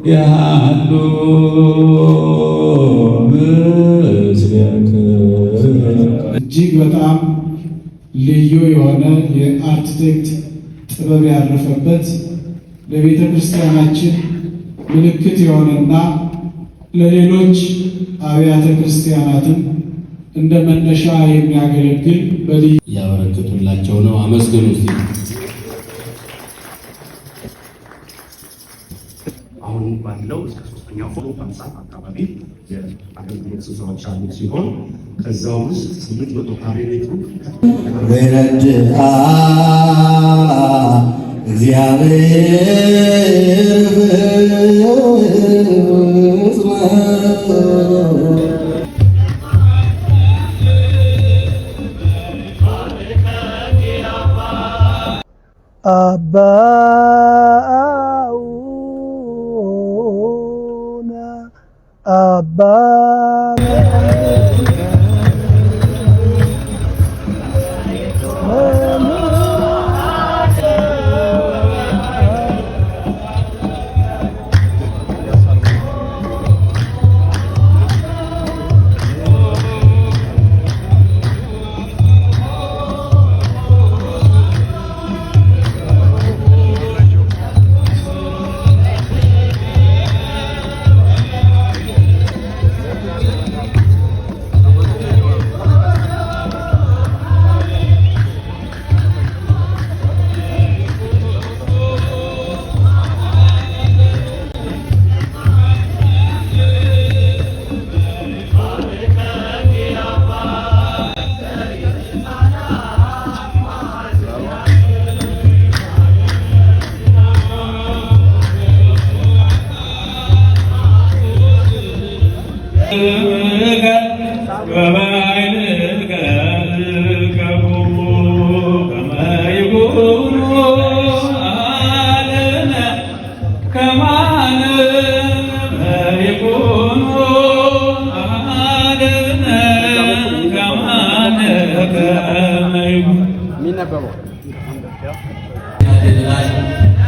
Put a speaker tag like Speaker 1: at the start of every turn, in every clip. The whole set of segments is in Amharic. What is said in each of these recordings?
Speaker 1: ያሉ
Speaker 2: እጅግ በጣም ልዩ የሆነ የአርክቴክት ጥበብ ያረፈበት ለቤተ ክርስቲያናችን ምልክት የሆነና ለሌሎች አብያተ ክርስቲያናትም እንደ መነሻ የሚያገለግል በልዩ
Speaker 1: ያበረከቱላቸው ነው። አመስግኑ እስቲ።
Speaker 3: አሁን ባለው እስከ ሶስተኛው ፎቶ በምሳት አካባቢ የአገልግሎት ስፍራዎች ያሉት ሲሆን ከዛው ውስጥ 800 ካሬ ሜትሩ
Speaker 4: ወረድአ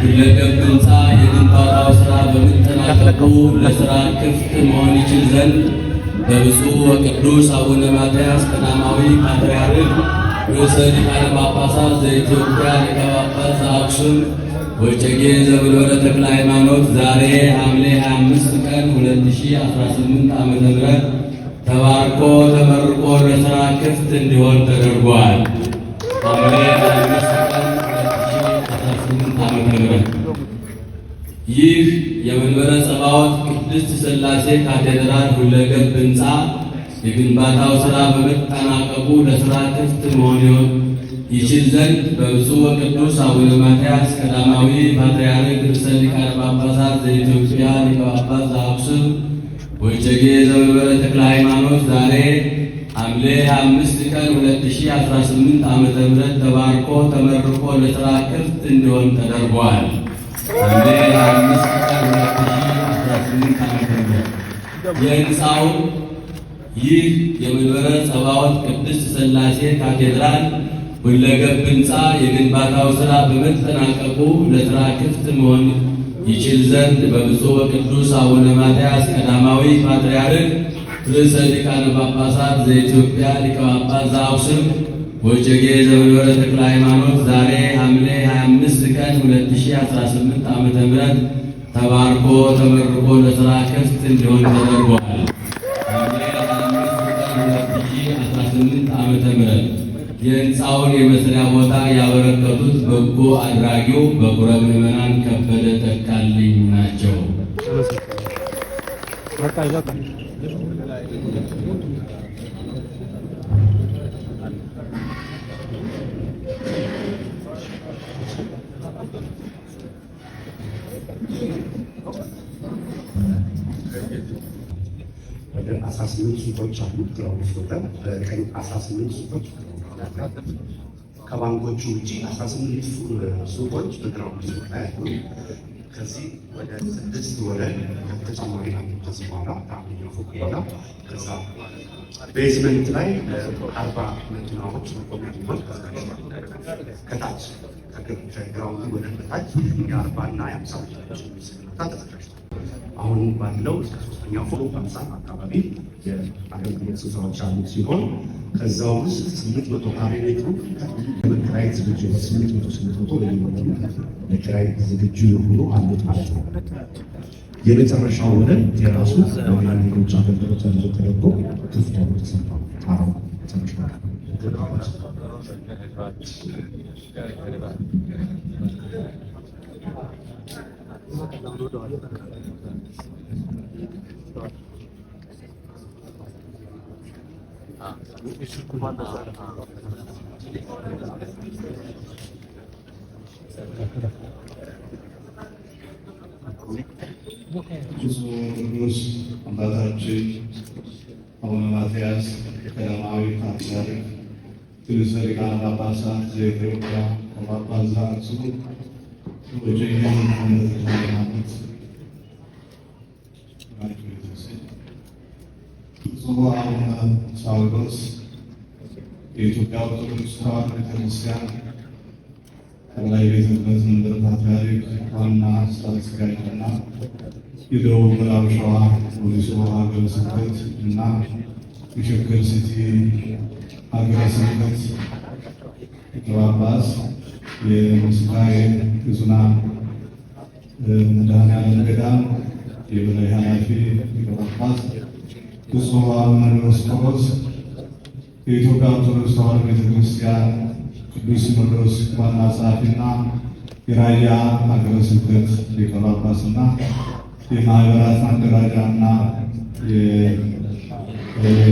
Speaker 1: ሁለገብ ሕንፃ የግንባታው ሥራ በመጠናቀቁ ለሥራ ክፍት መሆን ይችል ዘንድ በብፁዕ ወቅዱስ አቡነ ማትያስ ቀዳማዊ ፓትርያርክ ርዕሰ ሊቃነ ጳጳሳት ዘኢትዮጵያ ሊቀ ጳጳስ ዘአክሱም ወዕጨጌ ዘመንበረ ተክለ ሃይማኖት ዛሬ ሐምሌ 25 ቀን 2018 ዓ.ም ተባርኮ ተመርቆ ለሥራ ክፍት እንዲሆን ተደርጓል። ሐምሌ 25 ቀን 2018 ዓ.ም ይህ የመንበረ ጸባዖት ቅድስት ሥላሴ ካቴድራል ሁለገብ ሕንፃ የግንባታው ሥራ በመጠናቀቁ ለሥራ ክፍት መሆን ይችል ዘንድ በብፁዕ ወቅዱስ አቡነ ማትያስ ቀዳማዊ ፓትርያርክ ርዕሰ ሊቃነ ጳጳሳት ዘኢትዮጵያ ሊቀ ጳጳስ ዘአክሱም ወዕጨጌ ዘመንበረ ተክለ ሃይማኖት ዛሬ ሐምሌ 5 ቀን 2018 ዓ.ም ተባርኮ ተመርቆ ለሥራ ክፍት እንዲሆን ተደርጓል። ሐምሌ 5 ቀን 2018 ዓ.ም የሕንፃው ይህ የመንበረ ጸባዖት ቅድስት ሥላሴ ካቴድራል ሁለገብ ሕንፃ የግንባታው ሥራ በመጠናቀቁ ለሥራ ክፍት መሆን ይችል ዘንድ በብፁዕ ወቅዱስ አቡነ ማትያስ ቀዳማዊ ፓትርያርክ ርዕሰ ሊቃነ ጳጳሳት ዘኢትዮጵያ ሊቀ ጳጳስ ዘአክሱም ወዕጨጌ ዘመንበረ ተክለ ሃይማኖት ዛሬ ሐምሌ 25 ቀን 2018 ዓ.ም ተባርኮ ተመርቆ ለሥራ ክፍት እንዲሆን ተደርጓል። ሐምሌ 25 ቀን 2018 ዓ.ም የሕንፃውን የመስሪያ ቦታ ያበረከቱት በጎ አድራጊው በኩረ ምዕመናን ከበደ ተካልኝ ናቸው።
Speaker 3: ወደ 18 ሱቆች አሉ። ግራውንድ ፍሎር በቀኝ 18 ሱቆች ከባንኮቹ ውጪ 18 ሱቆች በግራውንድ ፍሎር ላይ አሉ። ከዚህ ወደ 6 ወለል ተጨማሪ ከዚህ በኋላ ከአንደኛው ፎቅ በኋላ ከዛ ቤዝመንት ላይ 40 መኪናዎች መቆሚያ ሊሆን ከታች ከግራውንዱ ወደ ታች የ40 እና የ50 መኪናዎች የሚሰሩታ ተዘጋጅቷል። አሁን ባለው እስከ 3ኛው ፎቅ 50 አካባቢ የአገልግሎት ስፍራዎች ያሉት ሲሆን ከዛው ውስጥ 800 ካሬ ሜትሩ ለመከራየት ዝግጁ ነው። 800 ለኪራይ ዝግጁ የሆኑ አሉት ማለት ነው። የመጨረሻው ወለል የራሱ የሌሎች አገልግሎት ያለው ተደርጎ ክፍት ሆኖ ተሰርቷል። ጣራው ተሰርቷል።
Speaker 2: ብፁዕ ቅዱስ አባታችን አቡነ ማትያስ ቀዳማዊ ፓትርያርክ ርዕሰ ሊቃነ ጳጳሳት ዘኢትዮጵያ ጳጳስ ዘአክሱም ወእጨጌ ሃይማኖት ብፁዕ አቡነ ሳዊሮስ የኢትዮጵያ ኦርቶዶክስ ተዋሕዶ ቤተክርስቲያን ጠቅላይ ቤተ ክህነት መንበረ ፓትርያርክ ዋና ስራ አስኪያጅና የደቡብ ምዕራብ ሸዋ ወሊሶ ሀገረ ስብከት እና የሸገር ሲቲ ሀገረ ስብከት ሊቀ ጳጳስ፣ የምስካየ ኅዙናን መድኃኔዓለም ገዳም የበላይ ኃላፊ ሊቀ ጳጳስ፣ ብፁዕ አቡነ ዲዮስቆሮስ የኢትዮጵያ ኦርቶዶክስ ተዋሕዶ ቤተክርስቲያን ቅዱስ ሲኖዶስ ዋና ጸሐፊና የራያ ሀገረ ስብከት ሊቀ ጳጳስና የማህበራት ማደራጃና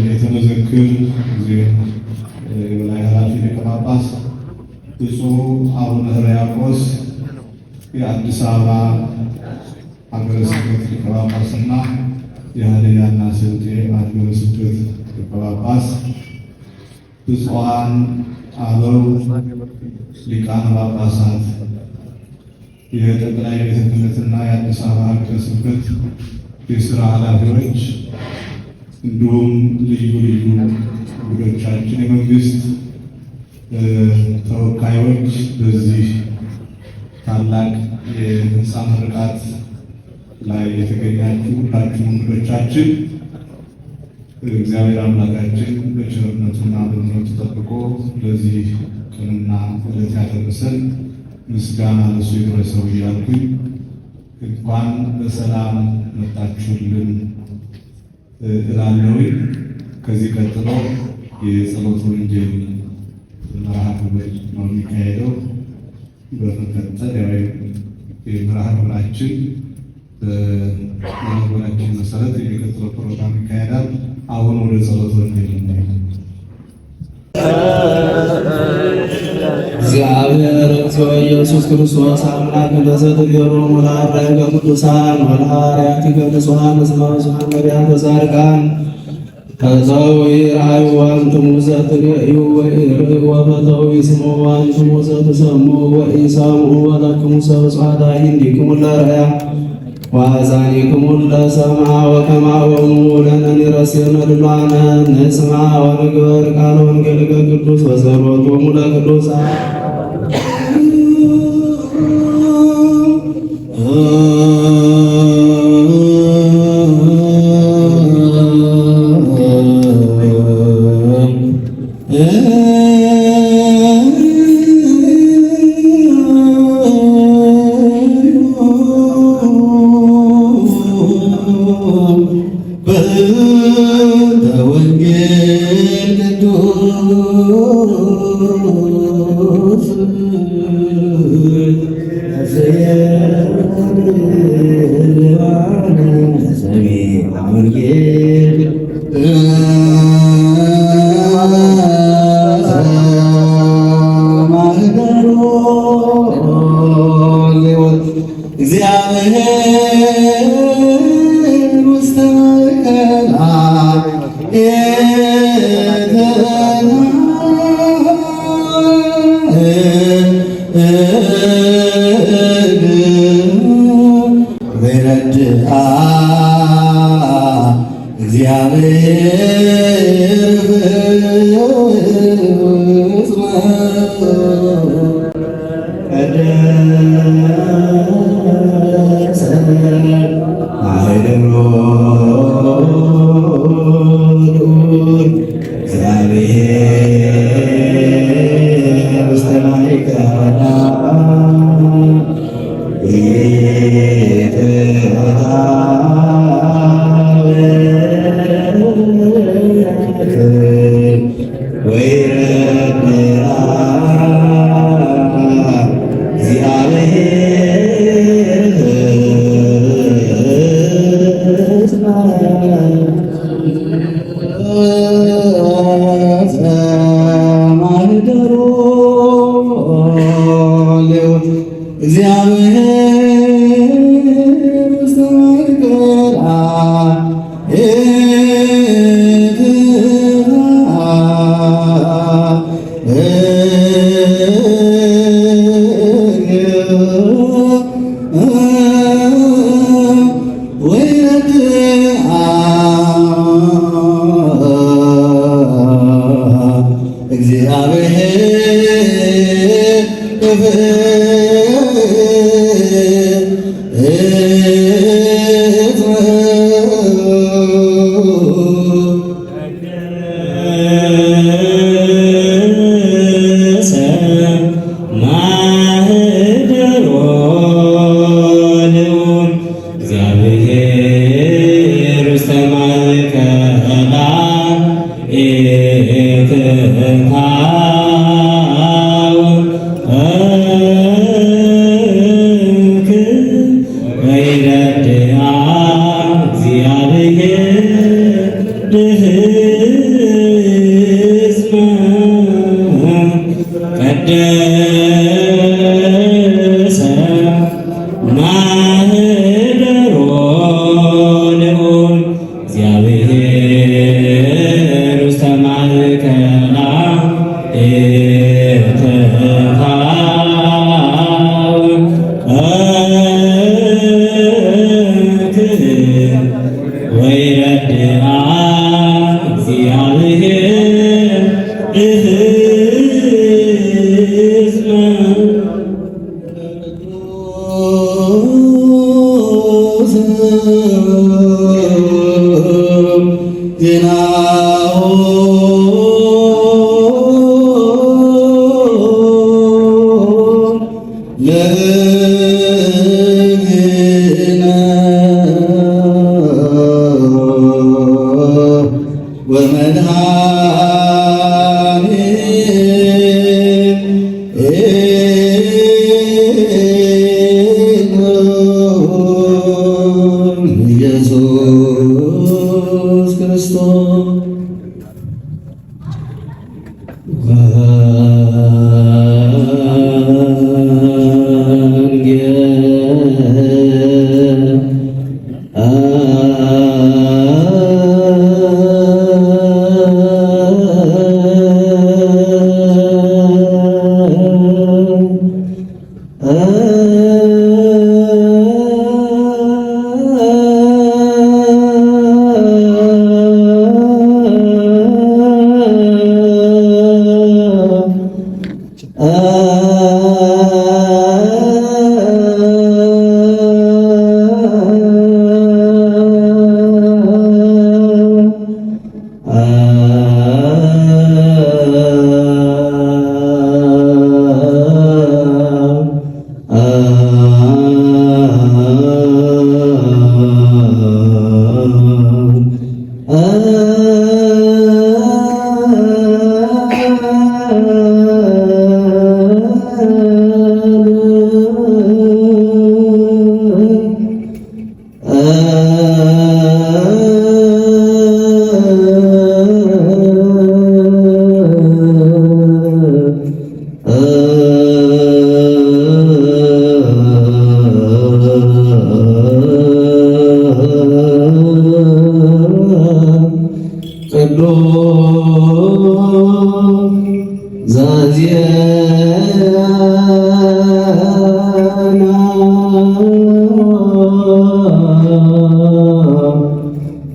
Speaker 2: የተመዘክር የበላይ ኃላፊ ሊቀ ጳጳስ፣ ብፁዕ አቡነ ሕርያቆስ የአዲስ አበባ ሀገረ ስብከት ሊቀ ጳጳስና የሀዲያና ስልጤ ሀገረ ስብከት ሊቀ ጳጳስ፣ ብፁዓን አበው ሊቃነ ጳጳሳት፣ የጠቅላይ ቤተ ክህነትና የአዲስ አበባ ሀገረ ስብከት የስራ ኃላፊዎች እንዲሁም ልዩ ልዩ እንግዶቻችን፣ የመንግስት ተወካዮች፣ በዚህ ታላቅ የህንፃ ምርቃት ላይ የተገኛችሁ ሁላችሁም እንግዶቻችን እግዚአብሔር አምላካችን በቸርነቱና በምሕረቱ ጠብቆ ለዚህ ቀንና ዕለት ያደረሰን ምስጋና ለእሱ ይድረሰው እያልኩኝ እንኳን በሰላም መጣችሁልን እላለሁኝ። ከዚህ ቀጥሎ የጸሎት ወንጌል መርሃ ግብር ነው የሚካሄደው። በመቀጠል የመርሃ ግብራችን በመርሃ መሰረት የሚቀጥለው ፕሮግራም ይካሄዳል። አሁን ወደ ጸሎት ወንጌል ነው።
Speaker 1: እግዚአብሔር እግዚኦ ኢየሱስ ክርስቶስ አምላክ ለዘትገሩ ወለአርዳኢከ ቅዱሳን ወለሐዋርያቲከ ንጹሐን እስመ ብዙኃን ነቢያት ወጻድቃን ፈተው ይርአዩ ወአንትሙ ዘትርእዩ ወኢርእዩ ወፈተው ይስምዑ ወአንትሙ ዘትሰምዑ ወኢሰምዑ ወለክሙ ሰብጽዋት አዕይንቲክሙ ለርእያ ወአዛኒክሙ ለሰምዐ ወከማሆሙ ለነኒ ረሴነ ድሉዓነ ንስምዐ ወንግበር ቃለ ወንጌልከ ቅዱስ ወጸሎቶሙ ለቅዱሳን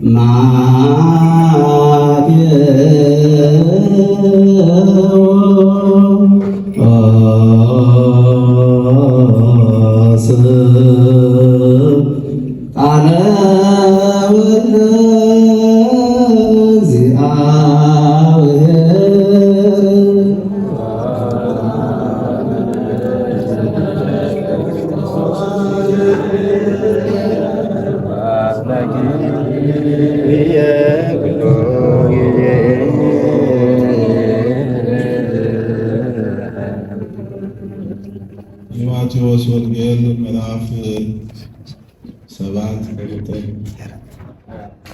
Speaker 1: Ma
Speaker 2: የማቴዎስ ወንጌል ምዕራፍ 7 ቁጥር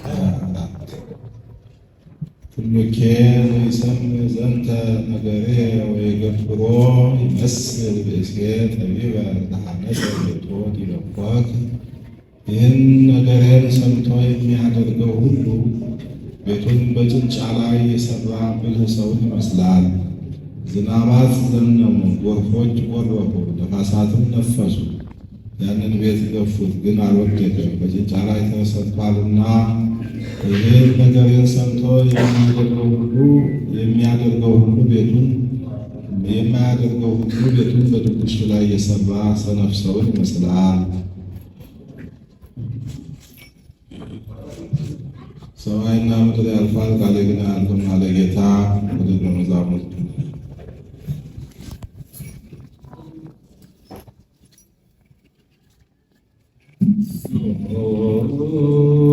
Speaker 2: 24 ኩሉኬ ይሰምዕ ዘንተ ነገሬ ወይገብሮ ይመስል ብእሴ ጠቢበ ዘሐነጸ ቤቶ ዲበ ኮክ። ይህን ነገሬን ሰምቶ የሚያደርገው ሁሉ ቤቱን በጭንጫ ላይ የሠራ ብልህ ሰውን ይመስላል። ዝናባት ዘነሙ፣ ጎርፎች ጎረፉ፣ ነፋሳትም ነፈሱ፣ ያንን ቤት ገፉት፣ ግን አልወደቀም፣ በጭንጫ ላይ ተሰርቷልና። ይህን ነገሬን ሰምቶ የሚያደርገው ሁሉ ቤቱን በድንጋይ ላይ የሠራ ሰነፍ ሰውን ይመስላል። ሰማይና ምድር ያልፋል፣ ቃሌ ግን አያልፍም አለ ጌታ ወደ ደቀ መዛሙርቱ።
Speaker 4: Oh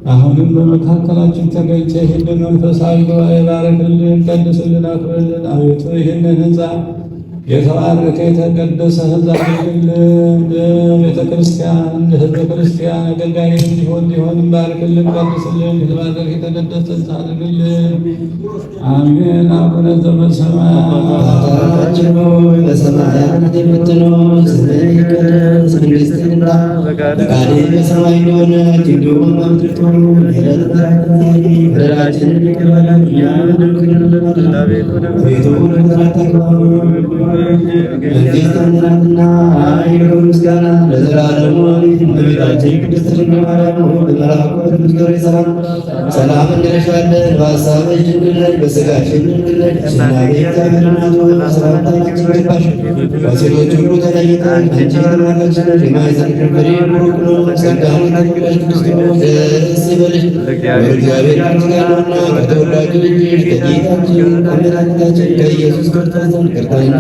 Speaker 5: አሁንም በመካከላችን ተገኝተ ይህንን መንፈሳዊ ጉባኤ ባረክልን፣ ቀድስልን፣ አክብርልን። አቤቱ ይህንን ህንፃ የተባረከ የተቀደሰ ህንፃ አድርግልን። ቤተ ክርስቲያን እንደ ህዝበ ክርስቲያን አገልጋይ እንዲሆን ባርክልን፣ ቀድስልን። የተባረከ የተቀደሰ ህንፃ አድርግልን። አሜን። አቡነ ዘበሰማያት
Speaker 1: አባታችን ሆይ በሰማያት የምትኖር ስምህ ይቀደስ፣ መንግሥትህ ትምጣ፣ ፈቃድህ በሰማይ እንደሆነች እንዲሁም በምድር ትሁን። የዕለት እንጀራችንን በደላችንን ይቅር በለን እኛም እንደምንበድል፣ አቤቱ ወደ ፈተና አታግባን መንግሥት ያንተ ናትና ኃይል፣ ምስጋና ለዘላለሙ አሜን። እመቤታችን ቅድስት ድንግል ማርያም ሆይ በመልአኩ በቅዱስ ገብርኤል ሰላም እንልሻለን። በሐሳብሽ ድንግል ነሽ፣ በሥጋሽም ድንግል ነሽ። አሸናፊ እግዚአብሔር እናት ሆይ ሰላምታ አንቺ ይገባሻል። ከሴቶች ሁሉ ተለይተሽ አንቺ የተባረክሽ ነሽ፣ የማኅፀንሽ ፍሬ ቡሩክ ነው። ጸጋን የተመላሽ ቅድስት ሆይ ደስ ይበልሽ፣ እግዚአብሔር ከአንቺ ጋር ነውና ከተወዳጁ ልጅሽ ከጌታችን ከመድኃኒታችን ከኢየሱስ ክርስቶስ ዘንድ ይቅርታና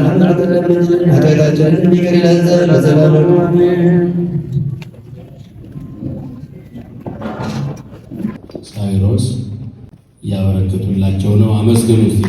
Speaker 1: ኃጢአታችንን ይቅር ይለን ዘንድ ለዘላለሙ አሜን።
Speaker 6: ሳይሮስ እያበረከቱላቸው ነው። አመስግኑ እስቲ።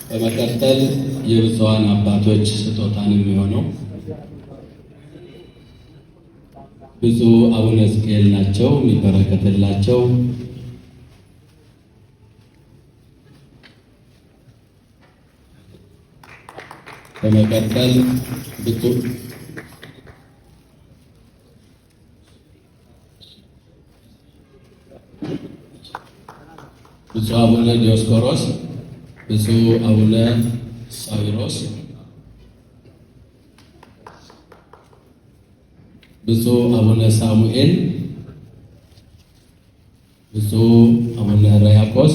Speaker 6: በመቀጠል የብፁዓን አባቶች ስጦታን የሚሆነው ብፁዕ አቡነ ሕዝቅኤል ናቸው የሚበረከትላቸው። በመቀጠል ብፁዕ አቡነ ዲዮስቆሮስ፣ ብፁዕ አቡነ ሳዊሮስ፣ ብፁዕ አቡነ ሳሙኤል፣ ብፁዕ አቡነ ሕርያቆስ፣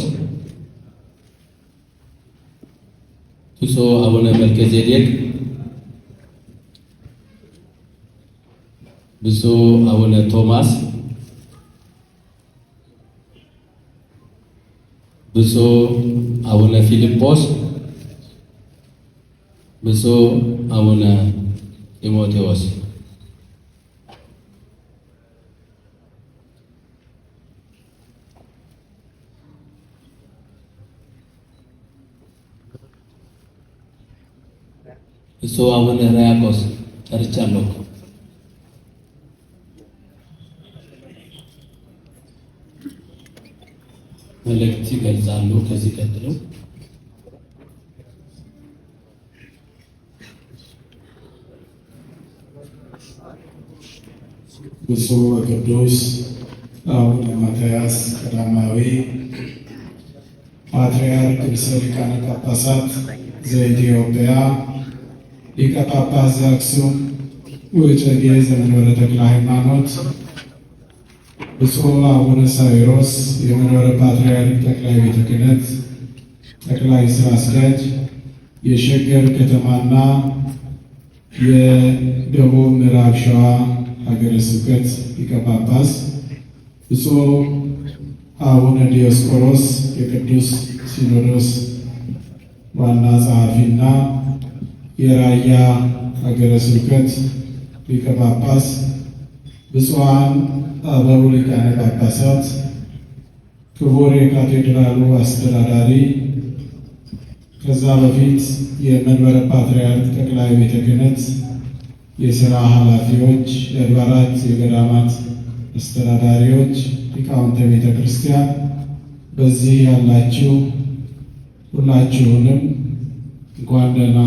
Speaker 6: ብፁዕ አቡነ መልከጼዴቅ፣ ብፁዕ አቡነ ቶማስ፣ ብፁዕ አቡነ ፊልጶስ፣ ብፁዕ አቡነ ጢሞቴዎስ። ብፁዕ አቡነ ሕርያቆስ ጠርቻለሁ። መልእክት ይገልጻሉ። ከዚህ ቀጥለው
Speaker 2: ብፁዕ ወቅዱስ አቡነ ማትያስ ቀዳማዊ ፓትርያርክ ርእሰ ሊቃነ ጳጳሳት ዘኢትዮጵያ ሊቀ ጳጳስ ዘአክሱም ወዕጨጌ ዘመንበረ ተክለ ሃይማኖት ብፁዕ አቡነ ሳዊሮስ የመንበረ ፓትርያርክ ጠቅላይ ቤተ ክህነት ጠቅላይ ሥራ አስኪያጅ፣ የሸገር ከተማና የደቡብ ምዕራብ ሸዋ ሀገረ ስብከት ሊቀ ጳጳስ፣ ብፁዕ አቡነ ዲዮስቆሮስ የቅዱስ ሲኖዶስ ዋና ጸሐፊና የራያ ሀገረ ስብከት ሊቀ ጳጳስ፣ ብፁዓን አበው ሊቃነ ጳጳሳት፣ ክቡር የካቴድራሉ አስተዳዳሪ፣ ከዛ በፊት የመንበረ ፓትርያርክ ጠቅላይ ቤተ ክህነት የሥራ ኃላፊዎች፣ የአድባራት የገዳማት አስተዳዳሪዎች፣ ሊቃውንተ ቤተ ክርስቲያን፣ በዚህ ያላችሁ ሁላችሁንም እንኳን ደህና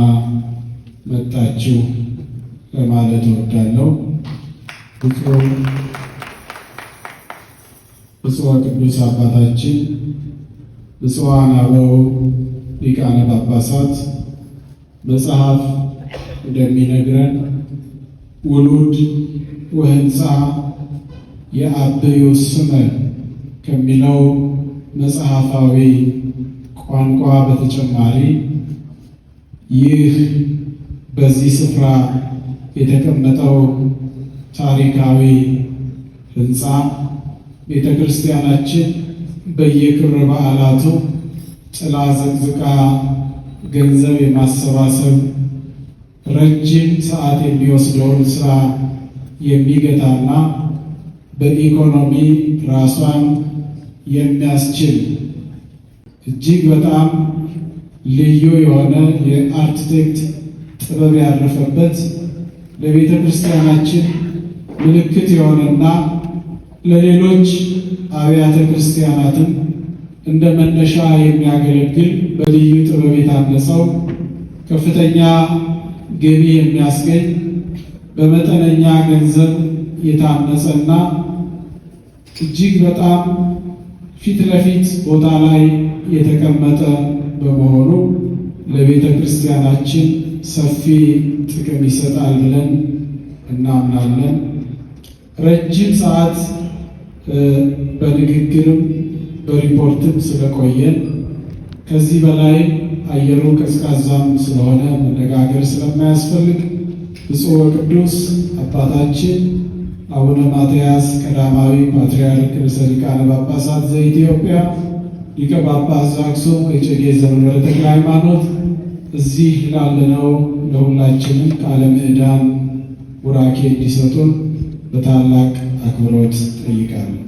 Speaker 2: መጣችሁ ለማለት እወዳለሁ። ብፁዕ ቅዱስ አባታችን ብፁዓን አበው ሊቃነ ጳጳሳት መጽሐፍ እንደሚነግረን ውሉድ ወህንፃ የአብዩ ስመ ከሚለው መጽሐፋዊ ቋንቋ በተጨማሪ ይህ በዚህ ስፍራ የተቀመጠው ታሪካዊ ህንፃ ቤተ ክርስቲያናችን በየክብረ በዓላቱ ጥላ ዘቅዝቃ ገንዘብ የማሰባሰብ ረጅም ሰዓት የሚወስደውን ስራ የሚገታና በኢኮኖሚ ራሷን የሚያስችል እጅግ በጣም ልዩ የሆነ የአርክቴክት ጥበብ ያረፈበት ለቤተ ክርስቲያናችን ምልክት የሆነና ለሌሎች አብያተ ክርስቲያናትም እንደ መነሻ የሚያገለግል በልዩ ጥበብ የታነጸው ከፍተኛ ገቢ የሚያስገኝ በመጠነኛ ገንዘብ የታነጸና እጅግ በጣም ፊት ለፊት ቦታ ላይ የተቀመጠ በመሆኑ ለቤተ ክርስቲያናችን ሰፊ ጥቅም ይሰጣል ብለን እናምናለን። ረጅም ሰዓት በንግግርም በሪፖርትም ስለቆየን ከዚህ በላይ አየሩ ቀዝቃዛም ስለሆነ መነጋገር ስለማያስፈልግ ብፁዕ ወቅዱስ አባታችን አቡነ ማትያስ ቀዳማዊ ፓትርያርክ ርዕሰ ሊቃነ ጳጳሳት ዘኢትዮጵያ ሊቀ ጳጳስ ዘአክሱም ወዕጨጌ ዘመንበረ ተክለ ሃይማኖት እዚህ ላለነው ለሁላችንም ቃለ ምዕዳን ቡራኬ እንዲሰጡን በታላቅ አክብሮት ጠይቃለሁ።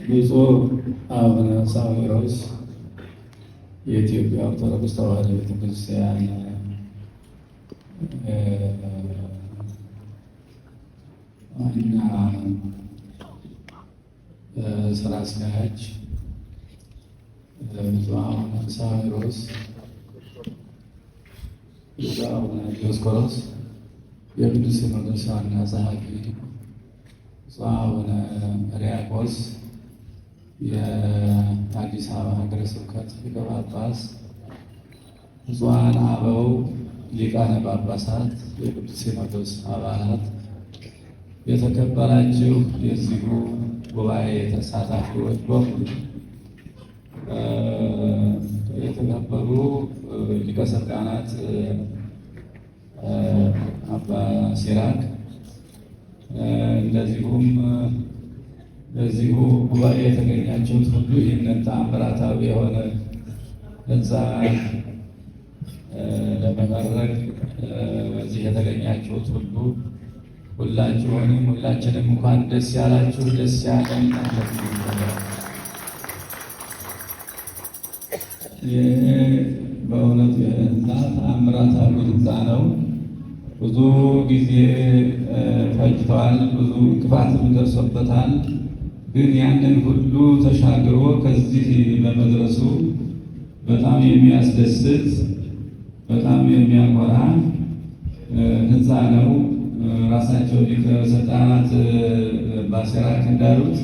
Speaker 5: ብፁዕ አቡነ ሳዊሮስ የኢትዮጵያ ኦርቶዶክስ ተዋሕዶ ቤተክርስቲያን ዋና ስራ አስኪያጅ፣ ብፁዕ አቡነ ሳዊሮስ፣ ብፁዕ አቡነ ዲዮስቆሮስ የቅዱስ ሲኖዶስ ዋና ጸሐፊ፣ ብፁዕ አቡነ ሕርያቆስ የአዲስ አበባ ሀገረ ስብከት ሊቀ ጳጳስ፣ ብፁዓን አበው ሊቃነ ጳጳሳት፣ የቅዱስ ሲኖዶስ አባላት፣ የተከበራችሁ የዚሁ ጉባኤ ተሳታፊዎች በሙሉ፣ የተከበሩ ሊቀ ሥልጣናት አባ ሲራክ፣ እንደዚሁም በዚሁ ጉባኤ የተገኛችሁት ሁሉ ይህንን ተአምራታዊ የሆነ ህንፃ ለመመረቅ በዚህ የተገኛችሁት ሁሉ ሁላችሁንም ሁላችንም እንኳን ደስ ያላችሁ፣ ደስ ያለን። ይህ በእውነቱ ህንፃ ተአምራታዊ ህንፃ ነው። ብዙ ጊዜ ፈጅተዋል፣ ብዙ እንቅፋትም ደርሶበታል። ግን ያንን ሁሉ ተሻግሮ ከዚህ በመድረሱ በጣም የሚያስደስት በጣም የሚያኮራ ህንፃ ነው። ራሳቸው ሊቀ ሰልጣናት ባሲራክ እንዳሉት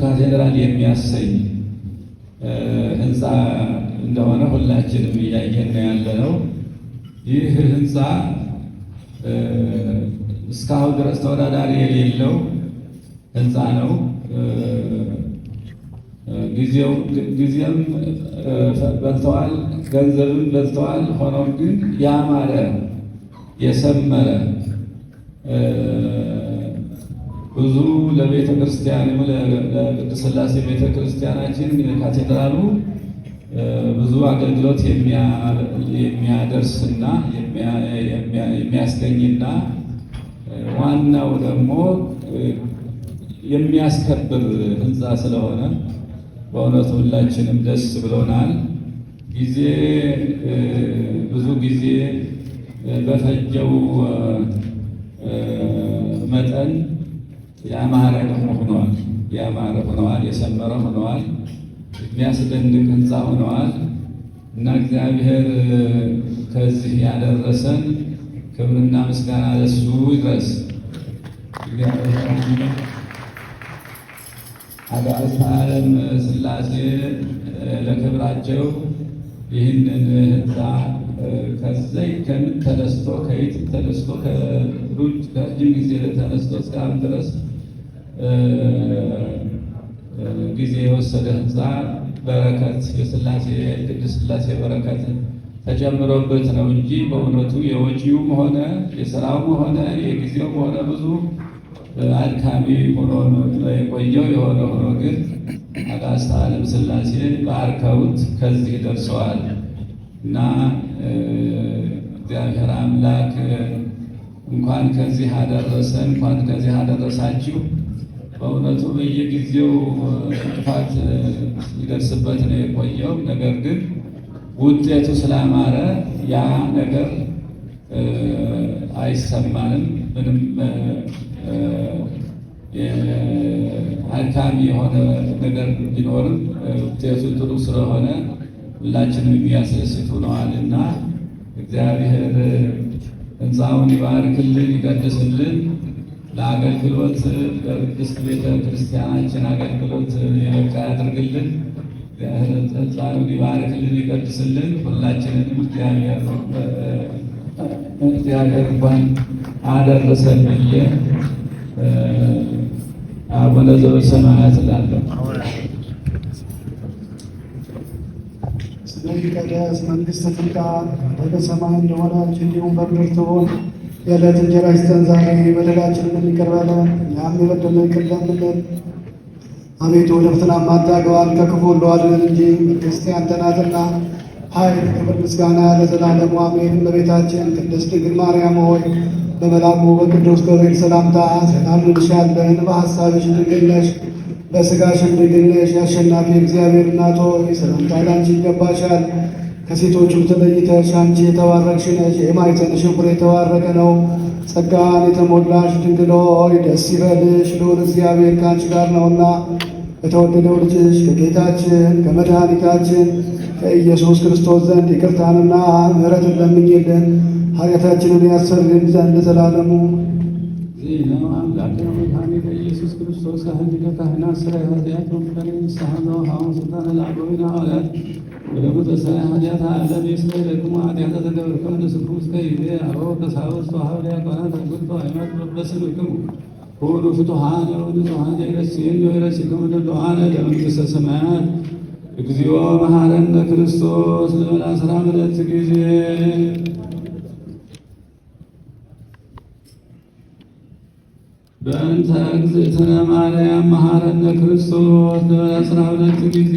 Speaker 5: ካቴድራል የሚያሰኝ ህንፃ እንደሆነ ሁላችንም እያየን ያለ ነው። ይህ ህንፃ እስካሁን ድረስ ተወዳዳሪ የሌለው ህንፃ ነው። ጊዜም በልተዋል፣ ገንዘብም በልተዋል። ሆኖም ግን ያማረ የሰመረ ብዙ ለቤተ ክርስቲያኑ ለቅድስት ሥላሴ ቤተ ክርስቲያናችን ካቴድራሉ ብዙ አገልግሎት የሚያደርስና የሚያስገኝና ዋናው ደግሞ የሚያስከብር ህንፃ ስለሆነ በእውነቱ ሁላችንም ደስ ብሎናል። ብዙ ጊዜ በፈጀው መጠን ያማረ ሆነዋል፣ የሰመረ ሆነዋል፣ የሚያስደንቅ ህንፃ ሆነዋል እና እግዚአብሔር ከዚህ ያደረሰን ክብርና ምስጋና ለሱ ይድረስ። አጋዕዝተ ዓለም ሥላሴ ለክብራቸው ይህንን ህንፃ ከየት ተነስቶ ከረጅም ጊዜ ተነስቶ እስካሁን ድረስ ጊዜ የወሰደ ህንፃ በረከት ቅድስት ሥላሴ በረከት ተጨምሮበት ነው እንጂ በእውነቱ የወጪውም ሆነ የስራውም ሆነ የጊዜውም ሆነ ብዙ አድካሚ ሆኖ የቆየው። የሆነ ሆኖ ግን አጋዕዝተ ዓለም ሥላሴ ባርከውት ከዚህ ደርሰዋል እና እግዚአብሔር አምላክ እንኳን ከዚህ አደረሰን፣ እንኳን ከዚህ አደረሳችሁ። በእውነቱ በየጊዜው እንቅፋት ሊደርስበት ነው የቆየው። ነገር ግን ውጤቱ ስላማረ ያ ነገር አይሰማንም። ምንም አድካሚ የሆነ ነገር ቢኖርም ውጤቱ ጥሩ ስለሆነ ሁላችንም የሚያስደስት ሆነዋልና እግዚአብሔር ህንፃውን ይባርክልን፣ ይቀድስልን። ለአገልግሎት ለቅድስት ቤተ ክርስቲያናችን አገልግሎት የበቃ ያድርግልን። ህንፃውን ይባርክልን፣ ይቀድስልን። ሁላችንንም እግዚአብሔር እንኳን አደረሰን ብዬ አቡነ ዘበሰማያት እላለሁ።
Speaker 7: ስምህ ይቀደስ፣ መንግሥትህ ትምጣ፣ በሰማይ እንደሆነች እንዲሁም በምድር ትሁን። የዕለት እንጀራችንን ስጠን ዛሬ፣ በደላችንን ይቅር በለን እኛም የበደሉንን ይቅር እንደምንል። አቤቱ ወደ ፈተና አታግባን ከክፉ ሁሉ አድነን እንጂ መንግሥት ያንተ ናትና፣ ኃይል፣ ክብር፣ ምስጋና ለዘላለሙ አሜን። እመቤታችን ቅድስት ድንግል ማርያም ሆይ በመልአኩ በቅዱስ ገብርኤል ሰላምታ ሰላም እንልሻለን። በሐሳብሽ ድንግል ነሽ፣ በሥጋሽም ድንግል ነሽ። የአሸናፊ እግዚአብሔር እናት ሆይ ሰላምታ ላንቺ ይገባሻል። ከሴቶቹም ተለይተሽ አንቺ የተባረክሽ ነሽ፣ የማኅፀንሽም ፍሬ የተባረከ ነው። ጸጋን የተሞላሽ ድንግል ሆይ ደስ ይበልሽ፣ ልዑል እግዚአብሔር ከአንቺ ጋር ነውና ከተወደደው ልጅሽ ከጌታችን ከመድኃኒታችን ከኢየሱስ ክርስቶስ ዘንድ ይቅርታንና ምሕረትን ለምኝልን ኃጢአታችንን ያሰርልን ዘንድ ለዘላለሙ።
Speaker 5: ዜናው አምላክ መድኃኒተ ኢየሱስ ክርስቶስ ሊቀ ካህናት ሥራይ ኃጢአት ወንበሬ ንስሐ ነው ሐዋን ስልጣነ ለአበዊነ ሐዋርያት ወደሙ ተሰራይ ኃጢአት ዓለም የስራይ ደግሞ ኃጢአተ ተገበርከም ለስኩ እስከ ይቤ አበው ተሳበስቶ ሐዋርያ ቃናት አግብቶ ሃይማኖት በበስምክሙ ሁሉ ፍቱሐነ ወንጹሐነ ይረስየን ወይረስይክሙ ለሉዓነ ለመንግሥተ ሰማያት እግዚኦ መሐረነ ክርስቶስ ለመላ ሥራ ምረት ጊዜ በእንተ እግዝእትነ ማርያም መሐረነ ክርስቶስ ለመላ ሥራ ምረት ጊዜ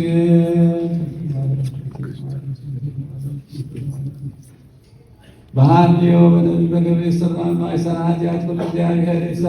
Speaker 5: በሐልዮ በነቢብ በገብርኤል ሥራ ማይሠራ ኃጢአት ሁሉ እግዚአብሔር ይፍታ።